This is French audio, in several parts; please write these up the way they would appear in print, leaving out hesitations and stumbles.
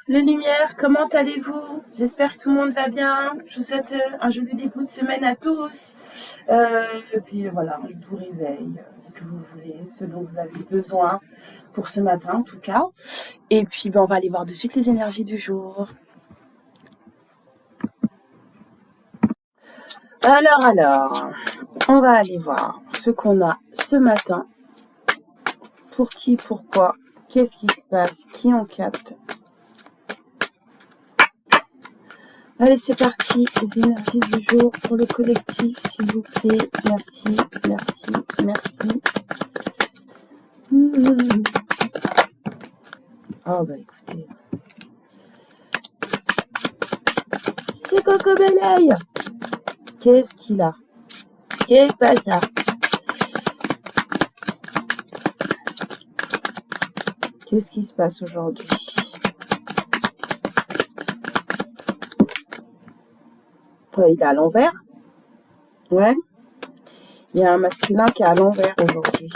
Les lumières, comment allez-vous? J'espère que tout le monde va bien. Je vous souhaite un joli début de semaine à tous. Et puis voilà, je vous réveille, ce que vous voulez, ce dont vous avez besoin pour ce matin en tout cas. Et puis on va aller voir de suite les énergies du jour. Alors, on va aller voir ce qu'on a ce matin. Pour qui, pourquoi, qu'est-ce qui se passe, qui on capte. Allez, c'est parti, les énergies du jour pour le collectif, s'il vous plaît. Merci, merci, merci. Oh, bah écoutez. C'est Coco Beleil. Qu'est-ce qu'il a? Qu'est-ce pas ça? Qu'est-ce qui se passe aujourd'hui? Il est à l'envers. Ouais. Il y a un masculin qui est à l'envers aujourd'hui.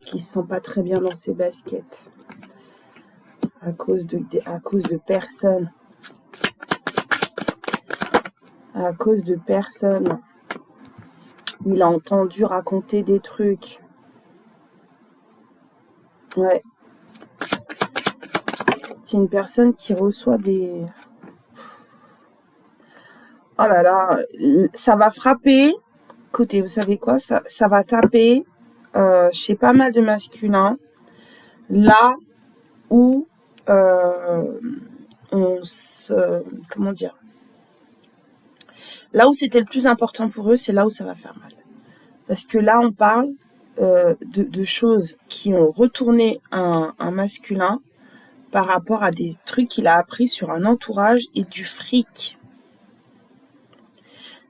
Qui se sent pas très bien dans ses baskets. À cause de personnes. À cause de personnes. Il a entendu raconter des trucs. Ouais. C'est une personne qui reçoit des... Oh là là, ça va frapper. Écoutez, vous savez quoi? Ça va taper chez pas mal de masculins. Là où comment dire? Là où c'était le plus important pour eux, c'est là où ça va faire mal. Parce que là, on parle de choses qui ont retourné un masculin par rapport à des trucs qu'il a appris sur un entourage et du fric.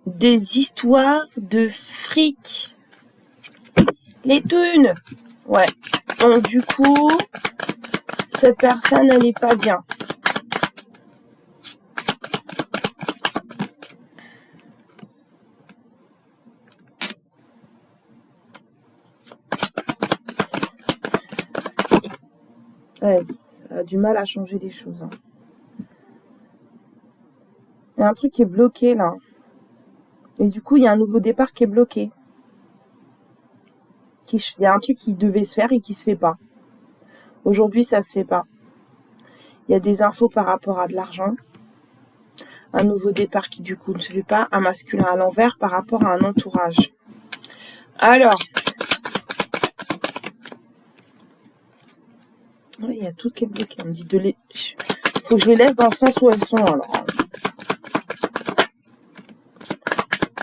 Des histoires de fric. Les thunes. Ouais. Donc du coup, cette personne, elle n'est pas bien. Ouais, ça a du mal à changer des choses. Hein. Il y a un truc qui est bloqué là. Et du coup, il y a un nouveau départ qui est bloqué. Il y a un truc qui devait se faire et qui se fait pas. Aujourd'hui, ça se fait pas. Il y a des infos par rapport à de l'argent. Un nouveau départ qui du coup ne se fait pas. Un masculin à l'envers par rapport à un entourage. Alors. Oui, il y a tout qui est bloqué. On me dit faut que je les laisse dans le sens où elles sont alors.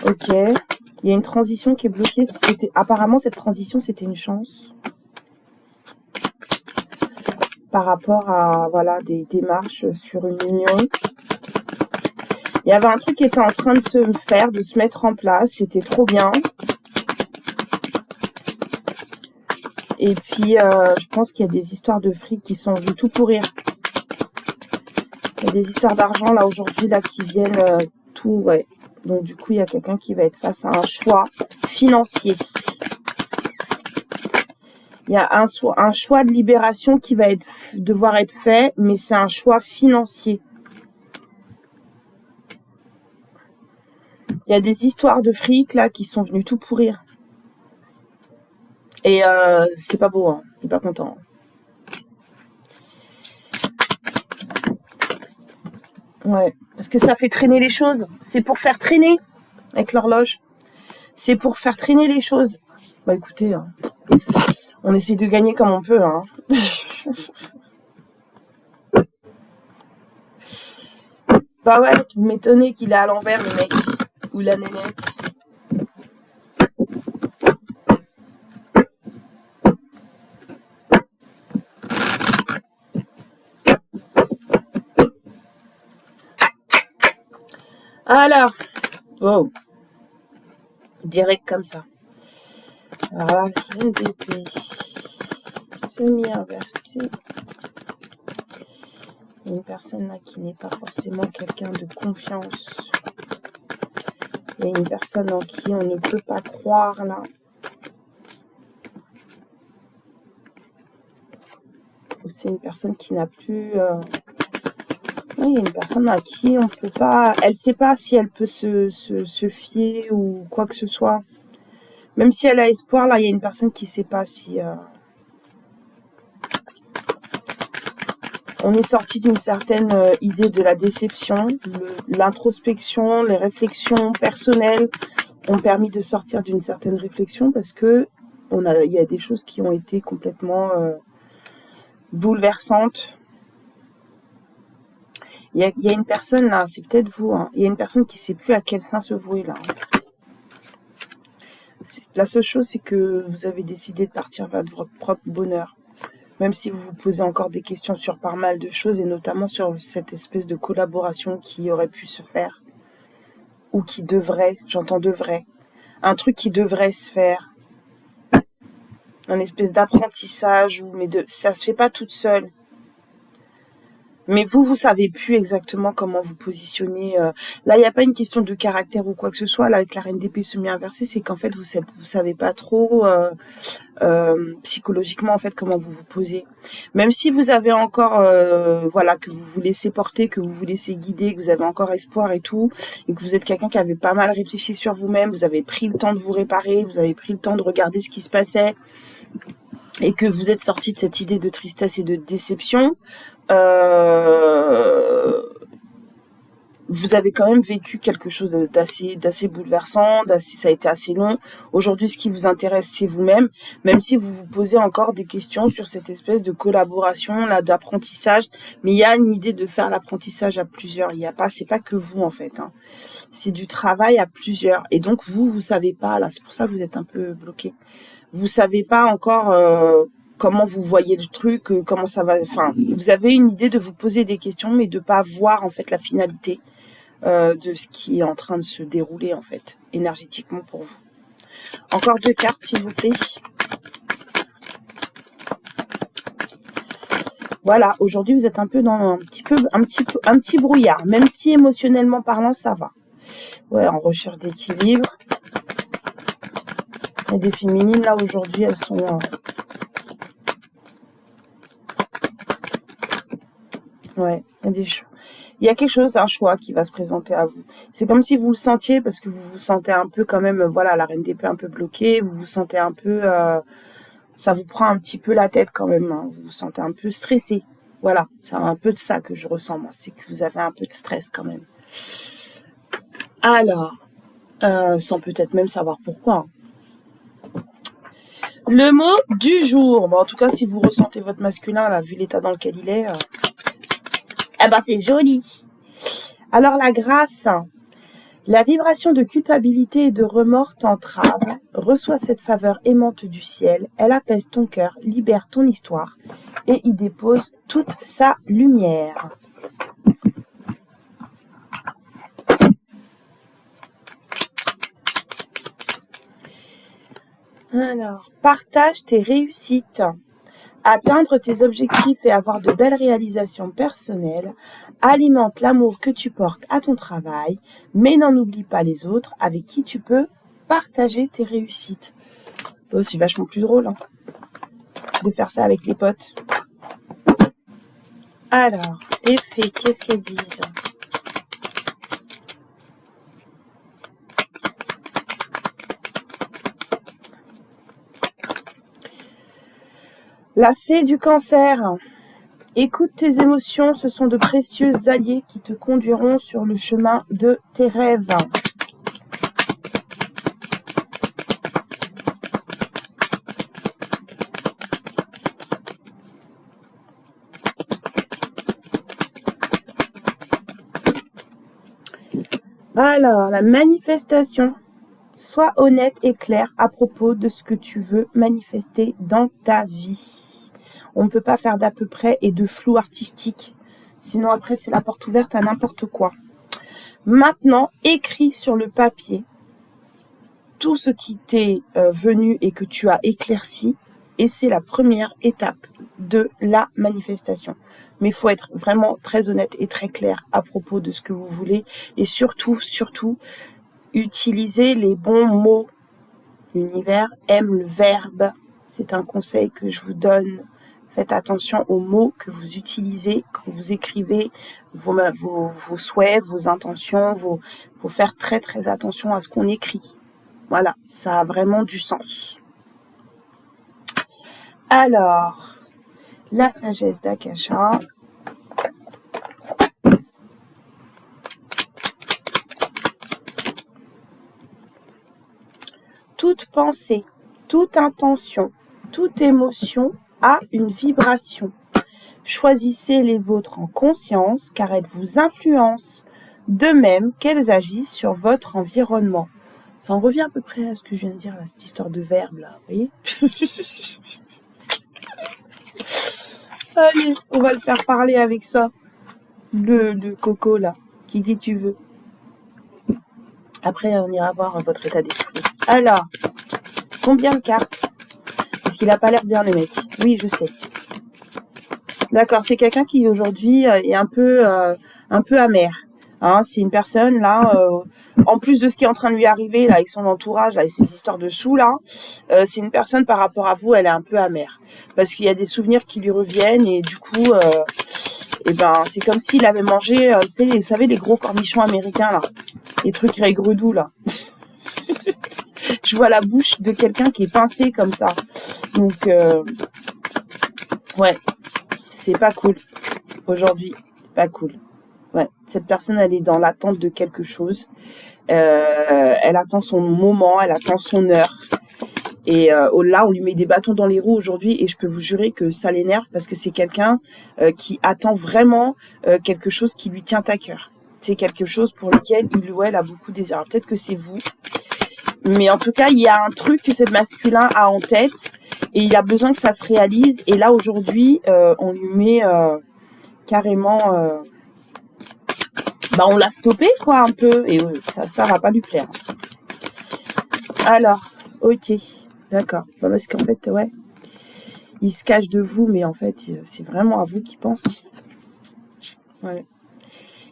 Ok. Il y a une transition qui est bloquée. Apparemment, cette transition, c'était une chance. Par rapport à des démarches sur une union. Il y avait un truc qui était en train de se faire, de se mettre en place. C'était trop bien. Et puis, je pense qu'il y a des histoires de fric qui sont venues tout pourrir. Il y a des histoires d'argent, là, aujourd'hui, là, qui viennent tout, ouais. Donc, du coup, il y a quelqu'un qui va être face à un choix financier. Il y a un choix de libération qui va devoir être fait, mais c'est un choix financier. Il y a des histoires de fric, là, qui sont venues tout pourrir. Et c'est pas beau, hein. Il est pas content. Ouais, parce que ça fait traîner les choses. C'est pour faire traîner avec l'horloge. C'est pour faire traîner les choses. Bah écoutez, hein, on essaie de gagner comme on peut. Hein. Bah ouais, vous m'étonnez qu'il est à l'envers le mec. Ou la nénette. Alors, oh, direct comme ça. Alors là, une d'épée, semi-inversé. Une personne là qui n'est pas forcément quelqu'un de confiance. Il y a une personne en qui on ne peut pas croire là. c'est une personne qui n'a plus... Oui, il y a une personne à qui on peut pas... Elle sait pas si elle peut se fier ou quoi que ce soit. Même si elle a espoir, là, il y a une personne qui sait pas si... On est sorti d'une certaine idée de la déception. L'introspection, les réflexions personnelles ont permis de sortir d'une certaine réflexion parce que il y a des choses qui ont été complètement bouleversantes. Il y a une personne là, c'est peut-être vous, hein, il y a une personne qui sait plus à quel sein se vouer là. La seule chose, c'est que vous avez décidé de partir vers votre propre bonheur. Même si vous vous posez encore des questions sur pas mal de choses, et notamment sur cette espèce de collaboration qui aurait pu se faire, ou qui devrait, j'entends devrait, un truc qui devrait se faire, un espèce d'apprentissage, ça se fait pas toute seule. Mais vous savez plus exactement comment vous positionner. Là, il n'y a pas une question de caractère ou quoi que ce soit. Là, avec la reine d'épée semi-inversée, c'est qu'en fait, vous savez pas trop psychologiquement en fait comment vous vous posez. Même si vous avez encore, que vous vous laissez porter, que vous vous laissez guider, que vous avez encore espoir et tout, et que vous êtes quelqu'un qui avait pas mal réfléchi sur vous-même, vous avez pris le temps de vous réparer, vous avez pris le temps de regarder ce qui se passait, et que vous êtes sorti de cette idée de tristesse et de déception. Vous avez quand même vécu quelque chose d'assez bouleversant, ça a été assez long. Aujourd'hui, ce qui vous intéresse, c'est vous-même, même si vous vous posez encore des questions sur cette espèce de collaboration, là, d'apprentissage. Mais il y a une idée de faire l'apprentissage à plusieurs. C'est pas que vous, en fait, hein. C'est du travail à plusieurs. Et donc, vous savez pas, là, c'est pour ça que vous êtes un peu bloqué. Vous savez pas encore, comment vous voyez le truc, comment ça va, enfin, vous avez une idée de vous poser des questions, mais de pas voir, en fait, la finalité. De ce qui est en train de se dérouler en fait énergétiquement pour vous. Encore 2 cartes s'il vous plaît. Voilà, aujourd'hui vous êtes un peu dans un petit brouillard, même si émotionnellement parlant ça va. Ouais, en recherche d'équilibre. Il y a des féminines là aujourd'hui, elles sont ouais, il y a quelque chose, un choix qui va se présenter à vous. C'est comme si vous le sentiez, parce que vous vous sentez un peu quand même, la reine d'épée un peu bloquée, vous vous sentez un peu, ça vous prend un petit peu la tête quand même, hein, vous vous sentez un peu stressé. Voilà, c'est un peu de ça que je ressens moi, c'est que vous avez un peu de stress quand même. Alors, sans peut-être même savoir pourquoi. Le mot du jour, en tout cas si vous ressentez votre masculin, là, vu l'état dans lequel il est... c'est joli. Alors la grâce, la vibration de culpabilité et de remords t'entrave. Reçois cette faveur aimante du ciel. Elle apaise ton cœur, libère ton histoire et y dépose toute sa lumière. Alors, partage tes réussites. Atteindre tes objectifs et avoir de belles réalisations personnelles alimente l'amour que tu portes à ton travail, mais n'en oublie pas les autres avec qui tu peux partager tes réussites. C'est vachement plus drôle hein, de faire ça avec les potes. Alors, les fées, qu'est-ce qu'elles disent ? La fée du cancer. Écoute tes émotions, ce sont de précieux alliés qui te conduiront sur le chemin de tes rêves. Alors, la manifestation. Sois honnête et clair à propos de ce que tu veux manifester dans ta vie. On ne peut pas faire d'à peu près et de flou artistique. Sinon, après, c'est la porte ouverte à n'importe quoi. Maintenant, écris sur le papier tout ce qui t'est venu et que tu as éclairci. Et c'est la première étape de la manifestation. Mais il faut être vraiment très honnête et très clair à propos de ce que vous voulez. Et surtout, utilisez les bons mots. L'univers aime le verbe. C'est un conseil que je vous donne. Faites attention aux mots que vous utilisez quand vous écrivez vos souhaits, vos intentions. Faut faire très très attention à ce qu'on écrit. Voilà, ça a vraiment du sens. Alors, la sagesse d'Akasha. Toute pensée, toute intention, toute émotion a une vibration. Choisissez les vôtres en conscience car elles vous influencent, de même qu'elles agissent sur votre environnement. Ça en revient à peu près à ce que je viens de dire, là, cette histoire de verbe, là, vous voyez. Allez, on va le faire parler avec ça. Le coco, là, qui dit tu veux. Après, on ira voir votre état d'esprit. Alors, combien de cartes? Parce qu'il a pas l'air bien, le mec. Oui, je sais. D'accord, c'est quelqu'un qui aujourd'hui est un peu amer. Hein, c'est une personne là, en plus de ce qui est en train de lui arriver là avec son entourage, là, avec ces histoires de sous là, c'est une personne par rapport à vous, elle est un peu amère parce qu'il y a des souvenirs qui lui reviennent et du coup, et ben c'est comme s'il avait mangé, vous savez les gros cornichons américains là, les trucs raigredous là. Je vois la bouche de quelqu'un qui est pincé comme ça, donc ouais. C'est pas cool. Aujourd'hui, pas cool. Ouais, cette personne, elle est dans l'attente de quelque chose. Elle attend son moment, elle attend son heure. Et là, on lui met des bâtons dans les roues aujourd'hui. Et je peux vous jurer que ça l'énerve parce que c'est quelqu'un qui attend vraiment quelque chose qui lui tient à cœur. C'est quelque chose pour lequel il ou elle a beaucoup de désir. Peut-être que c'est vous. Mais en tout cas, il y a un truc que ce masculin a en tête. Et il a besoin que ça se réalise. Et là, aujourd'hui, on lui met carrément... on l'a stoppé, quoi, un peu. Et ça va pas lui plaire. Alors, ok. D'accord. Parce qu'en fait, ouais. Il se cache de vous, mais en fait, c'est vraiment à vous qu'il pense. Ouais.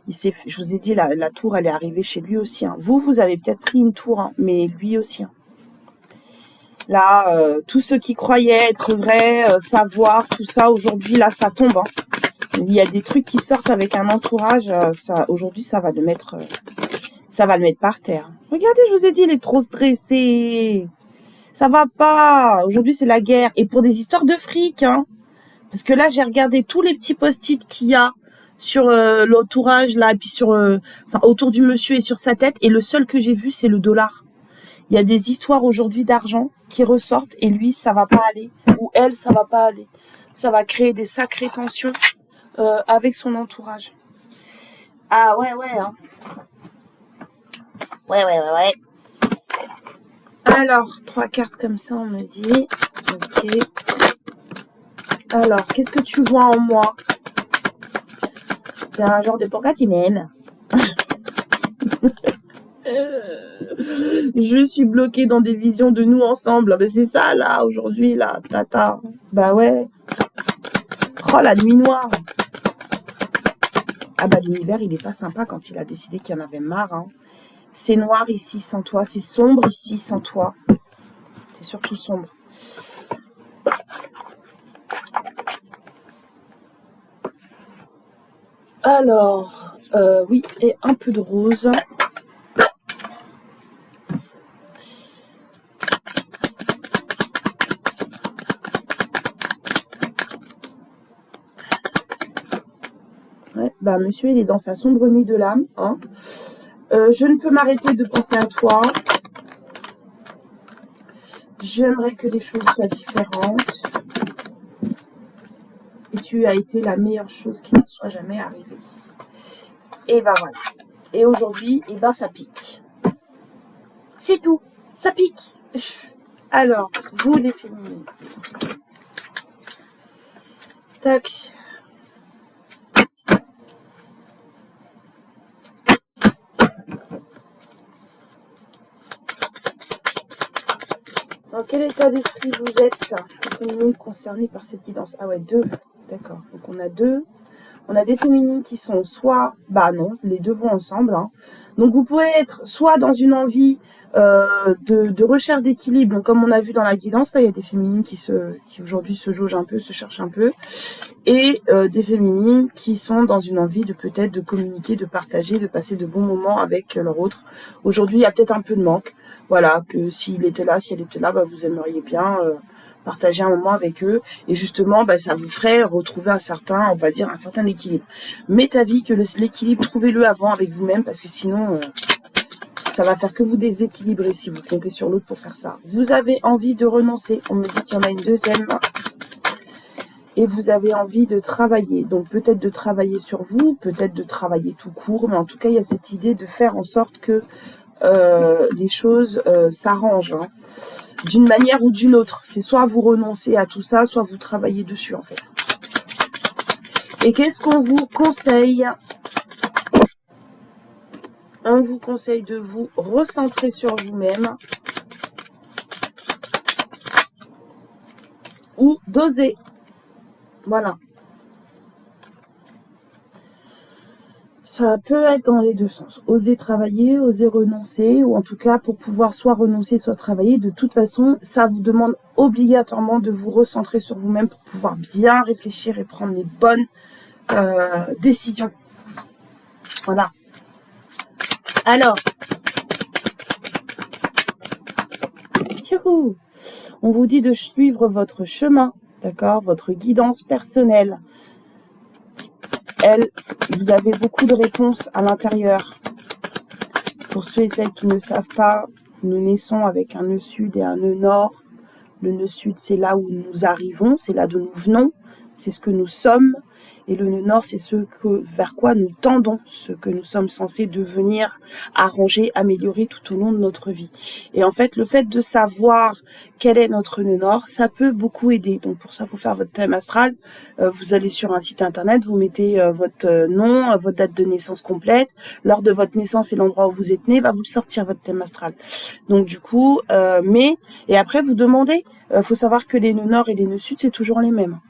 Je vous ai dit, la tour, elle est arrivée chez lui aussi. Hein. Vous avez peut-être pris une tour, hein, mais lui aussi. Hein. Là, tous ceux qui croyaient être vrais, savoir, tout ça, aujourd'hui, là, ça tombe. Hein. Il y a des trucs qui sortent avec un entourage. Aujourd'hui, ça va le mettre par terre. Regardez, je vous ai dit, il est trop stressé. Ça va pas. Aujourd'hui, c'est la guerre. Et pour des histoires de fric, hein. Parce que là, j'ai regardé tous les petits post-it qu'il y a sur l'entourage, là, et puis autour du monsieur et sur sa tête. Et le seul que j'ai vu, c'est le dollar. Il y a des histoires aujourd'hui d'argent qui ressortent et lui, ça va pas aller. Ou elle, ça va pas aller. Ça va créer des sacrées tensions avec son entourage. Ah ouais, hein. Ouais. Alors, 3 cartes comme ça, on me dit. Ok. Alors, qu'est-ce que tu vois en moi? C'est un genre de pourquoi tu m'aimes? Je suis bloquée dans des visions de nous ensemble. Ben, c'est ça, là, aujourd'hui, là, tata. Bah ouais. Oh, la nuit noire. Ah bah, l'univers, il est pas sympa quand il a décidé qu'il y en avait marre. Hein. C'est noir ici sans toi. C'est sombre ici sans toi. C'est surtout sombre. Alors, oui, et un peu de rose. Ouais, bah monsieur, il est dans sa sombre nuit de l'âme. Hein. Je ne peux m'arrêter de penser à toi. J'aimerais que les choses soient différentes. Et tu as été la meilleure chose qui ne soit jamais arrivée. Et ben voilà. Et aujourd'hui, et ben ça pique. C'est tout. Ça pique. Alors, vous les féminines. Tac. Dans quel état d'esprit vous êtes, féminine, concernée par cette guidance? Ah ouais, 2. D'accord. Donc on a 2. On a des féminines qui sont soit, bah non, les deux vont ensemble. Hein. Donc vous pouvez être soit dans une envie de recherche d'équilibre. Donc comme on a vu dans la guidance, là il y a des féminines qui aujourd'hui se jaugent un peu, se cherchent un peu, et des féminines qui sont dans une envie de peut-être de communiquer, de partager, de passer de bons moments avec leur autre. Aujourd'hui il y a peut-être un peu de manque. Voilà, que s'il était là, si elle était là, bah, vous aimeriez bien partager un moment avec eux, et justement bah, ça vous ferait retrouver un certain, on va dire, un certain équilibre. Mais ta vie que l'équilibre, trouvez-le avant avec vous-même, parce que sinon ça va faire que vous déséquilibrer si vous comptez sur l'autre pour faire ça. Vous avez envie de renoncer, on me dit qu'il y en a une deuxième, et vous avez envie de travailler, donc peut-être de travailler sur vous, peut-être de travailler tout court, mais en tout cas il y a cette idée de faire en sorte que les choses s'arrangent, hein, d'une manière ou d'une autre. C'est soit vous renoncez à tout ça, soit vous travaillez dessus en fait. Et qu'est-ce qu'on vous conseille ? On vous conseille de vous recentrer sur vous-même ou d'oser. Voilà. Ça peut être dans les deux sens. Oser travailler, oser renoncer, ou en tout cas pour pouvoir soit renoncer, soit travailler. De toute façon, ça vous demande obligatoirement de vous recentrer sur vous-même pour pouvoir bien réfléchir et prendre les bonnes décisions. Voilà. Alors, youhou, on vous dit de suivre votre chemin, d'accord, votre guidance personnelle. Vous avez beaucoup de réponses à l'intérieur. Pour ceux et celles qui ne savent pas, nous naissons avec un nœud sud et un nœud nord. Le nœud sud, c'est là où nous arrivons, c'est là d'où nous venons, c'est ce que nous sommes. Et le nœud nord, c'est vers quoi nous tendons, ce que nous sommes censés devenir, arranger, améliorer tout au long de notre vie. Et en fait, le fait de savoir quel est notre nœud nord, ça peut beaucoup aider. Donc pour ça, il faut faire votre thème astral. Vous allez sur un site internet, vous mettez votre nom, votre date de naissance complète, l'heure de votre naissance et l'endroit où vous êtes né, va vous sortir votre thème astral. Donc du coup, et après vous demandez, faut savoir que les nœuds nord et les nœuds sud, c'est toujours les mêmes.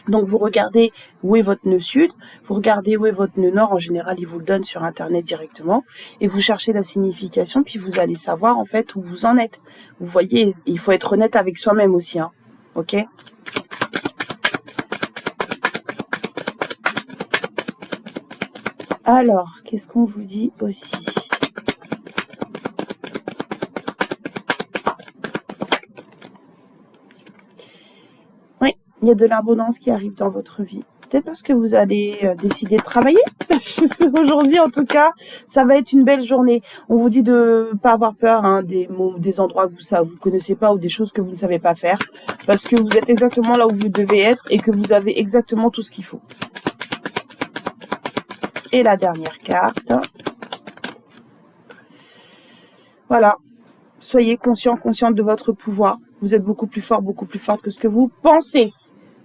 Donc vous regardez où est votre nœud sud, vous regardez où est votre nœud nord, en général il vous le donne sur internet directement, et vous cherchez la signification, puis vous allez savoir en fait où vous en êtes. Vous voyez, il faut être honnête avec soi-même aussi, hein. Ok ? Alors, qu'est-ce qu'on vous dit aussi ? Oui, il y a de l'abondance qui arrive dans votre vie. Peut-être parce que vous allez décider de travailler. Aujourd'hui, en tout cas, ça va être une belle journée. On vous dit de pas avoir peur, hein, des endroits que vous connaissez pas ou des choses que vous ne savez pas faire, parce que vous êtes exactement là où vous devez être et que vous avez exactement tout ce qu'il faut. Et la dernière carte. Voilà. Soyez consciente de votre pouvoir. Vous êtes beaucoup plus fort, beaucoup plus forte que ce que vous pensez.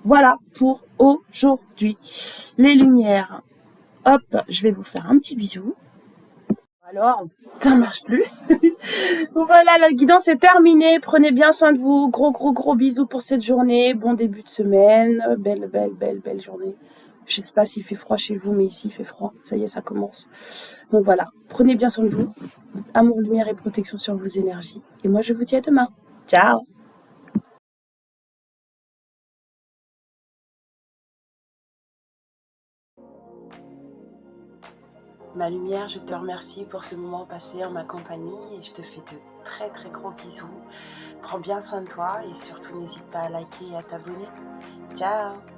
Voilà pour aujourd'hui. Les lumières. Hop, je vais vous faire un petit bisou. Alors, ça marche plus. Voilà, la guidance est terminée. Prenez bien soin de vous. Gros bisous pour cette journée. Bon début de semaine. Belle journée. Je sais pas s'il fait froid chez vous, mais ici il fait froid. Ça y est, ça commence. Donc voilà, prenez bien soin de vous. Amour, lumière et protection sur vos énergies. Et moi, je vous dis à demain. Ciao! Ma lumière, je te remercie pour ce moment passé en ma compagnie et je te fais de très gros bisous. Prends bien soin de toi et surtout n'hésite pas à liker et à t'abonner. Ciao!